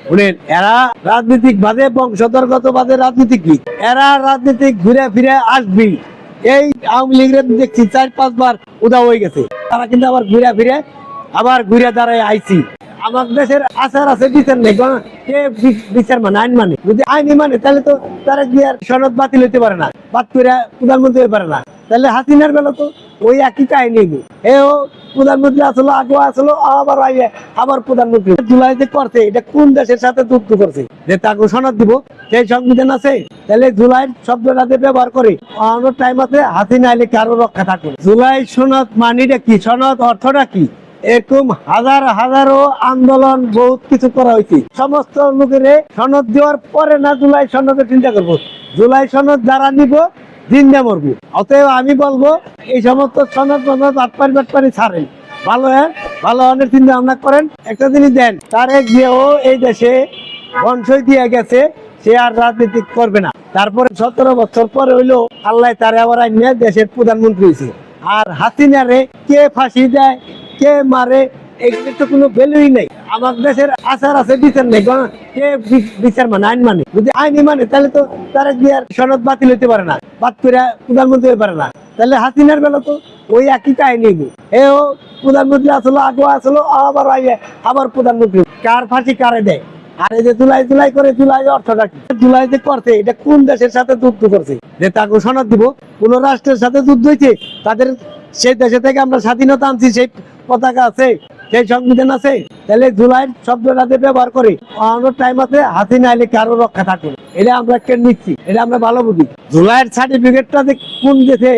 শুনেন, এরা রাজনৈতিক বাদে বংশধরগত বাদে রাজনীতিবিদ, এরা রাজনীতিক ঘুরে ফিরে আসবি। এই আওয়ামী লীগের দেখছি 4-5 বার উদাও হয়ে গেছে, তারা কিন্তু আবার ঘুরে ফিরে আবার ঘুরে দাঁড়ায় আইছি। আমার দেশের আচার আছে, বিচার নেই। কে বিচার মানে? আইন মানে। যদি আইনই মানে তাহলে তো তারা গিয়ে আর সনদ বাতিল হইতে পারে না, বাদ করে প্রধানমন্ত্রী হতে পারে না। তাহলে হাসিনার বেলা তো ওই একই কাহিনী। এও প্রধানমন্ত্রী আসলো, আগে আসলো, আবার আবার প্রধানমন্ত্রী। জুলাই যে করছে, এটা কোন দেশের সাথে যুদ্ধ করছে যে তাকে সনদ দিব? সেই সংবিধান আছে? তাহলে জুলাই শব্দটা ব্যবহার করে অনেক টাইম আছে, হাসিনা আইলে কারো রক্ষা থাকবে। জুলাই সনদ মানিটা কি? সনদ অর্থটা কি? এরকম হাজার হাজারো আন্দোলন বহুত কিছু করা হয়েছে। সমস্ত লোকের সনদ দেওয়ার পরে না জুলাই সনদের চিন্তা করবো। জুলাই সনদ যারা নিব জিন্দা মরবো। অতএব আমি বলবো এই সমস্ত সনদ বাটপারি ছাড়েন, ভালো ভালো অনেক চিন্তা ভাবনা করেন। একটা জিনিস দেন, তারেক জিয়াও এই দেশে বংশই দিয়ে গেছে, সে আর রাজনীতি করবে না। তারপরে 17 বছর পরে হইলো আল্লাহ তারে আবার আইনে দেশের প্রধানমন্ত্রী হয়েছে। আর হাসিনারে কে ফাঁসি দেয়, কে মারে, এগুলো তো কোনো ভ্যালুই নেই। আমার দেশের আচার আছে, বিচার নেই। কে বিচার মানে? আইন মানে। যদি আইনই মানে তাহলে তো তারা গিয়ে আর সনদ বাতিল হইতে পারে না, বাদ করে প্রধানমন্ত্রী হতে পারে না। তাহলে হাসিনার বেলা তো ওই একই কাহিনী। এও প্রধানমন্ত্রী আসলো, আগে আসলো, আবার প্রধানমন্ত্রী। কার ফাঁসি কারে দেয়? আর এই যে জুলাই করে, জুলাই অর্থটা কি? জুলাই যে করছে, এটা কোন দেশের সাথে যুদ্ধ করছে যে তাকে সনদ দিব? কোন রাষ্ট্রের সাথে যুদ্ধ হয়েছে? তাদের সেই দেশে থেকে আমরা স্বাধীনতা আনছি, সেই পতাকা আছে, সেই সংবিধান আছে। তাহলে জুলাই শব্দটা ব্যবহার করে অনেক টাইম আছে, হাসিনা আইলে কারো রক্ষা থাকবে। এটা আমরা কেন নিচ্ছি? এটা আমরা ভালো বুঝি। জুলাইয়ের সার্টিফিকেটটা যে কোন দেশে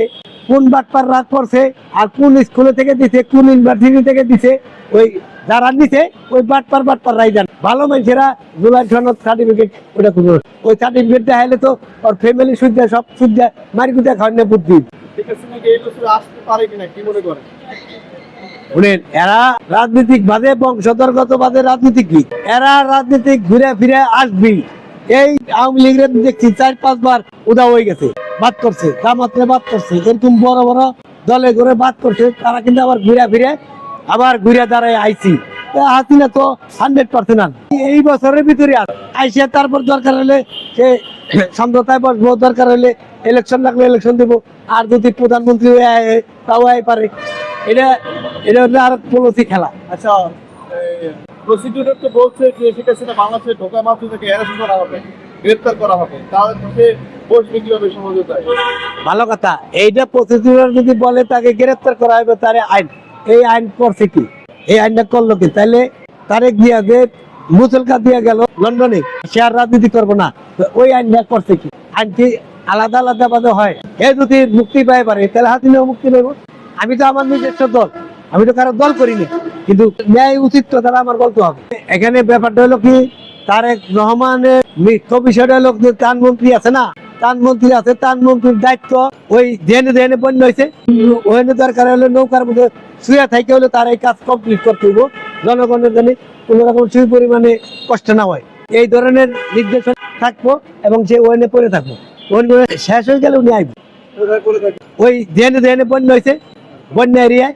কোন বাটপার রাত করছে, আর কোন স্কুলে থেকে দিছে, কোন ইউনিভার্সিটি থেকে দিছে, ওই যারা নিছে ওই বাটপার রাই যান। ভালো মানুষেরা জুলাই সনদ সার্টিফিকেট ওটা খুব, ওই সার্টিফিকেট দেখাইলে তো ওর ফ্যামিলি সুবিধা সব সুবিধা মারি গুজা খাওয়ান না বুদ্ধি। শুনেন, এরা রাজনীতিক বাদে বংশধরগত বাদে রাজনীতিবিদ, এরা রাজনীতিক ঘুরে ফিরে আসবি। এই আওয়ামী লীগের দেখছি 4-5 বার উদাও হয়ে গেছে, বাদ করছে, জামাতে বাদ করছে, এরকম বড় বড় দলে করে বাদ করছে। তারা কিন্তু আবার ঘুরে ফিরে আবার ঘুরে দাঁড়ায় আইছি। হাসিনা তো 100% এই বছরের ভিতরে আইসিয়া, তারপর দরকার হলে সে সমঝোতায় বসবো, দরকার হলে ইলেকশন লাগলে ইলেকশন দেবো। আর যদি প্রধানমন্ত্রী হয়ে তাও পারে। এটা এটা হচ্ছে আর পলিসি খেলা। আচ্ছা, প্রসিডিউর তো বলছে যে শেখ হাসিনা বাংলাদেশে ঢোকা মাত্র থেকে অ্যারেস্ট করা হবে, গ্রেফতার করা হবে, তাহলে বসবে কিভাবে সমঝোতায়? ভালো কথা। এইটা প্রসিডিউর যদি বলে তাকে গ্রেফতার করা হবে, তার আইন, এই আইন করছে কি? এই আইনটা করলো কি? তাহলে তারে গিয়া যে মুসলকা দিয়ে গেল লন্ডনে, সে আর রাজনীতি করবো না, ওই আইনটা করছে কি? আইন কি আলাদা আলাদা ভাবে হয়? এ যদি মুক্তি পায় পারে, তাহলে হাসিনাও মুক্তি পাইব। আমি তো আমার নিজস্ব দল, আমি তো কারো দল করিনি, কিন্তু ন্যায় উচিত তো তারা আমার বলতে হবে। এখানে ব্যাপারটা হলো কি, তারেক রহমানের মুখ্য বিষয়টা হলো যে প্রধানমন্ত্রী আছে না, প্রধানমন্ত্রী আছে, প্রধানমন্ত্রীর দায়িত্ব ওই দেনে বন্যা হয়েছে, ওখানে দরকার হলে নৌকার মধ্যে শুয়ে থাইকে হলে তার এই কাজ কমপ্লিট করতে হইব, জনগণের জন্য কোন রকম সুই পরিমাণে কষ্ট না হয়, এই ধরনের নির্দেশনা থাকবো। এবং সে ওখানে পড়ে থাকবো, ওখানে শেষ হয়ে গেলে উনি আইব। ওই দেনে বন্যা হয়েছে, বন্যা এরিয়ায়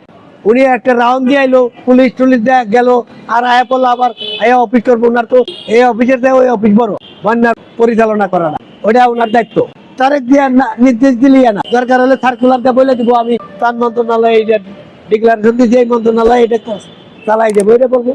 উনি একটা রাউন্ড দিয়ে আইলো, পুলিশ টুলিশ দেয়া গেল, আর আয়া পড়লো আবার আয়া অফিস করবো। ওনার তো এই অফিসের ওই অফিস বড়, বন্যার পরিচালনা করা না, ওটা ওনার দায়িত্ব। তারেক দিয়ে নির্দেশ দিলি না, দরকার হলে সার্কুলারটা বলে দিব, আমি ত্রাণ মন্ত্রণালয় এটা ডিক্লারেশন দিয়েছি, এই মন্ত্রণালয় এটা চালাই দেবো, এটা বলবো।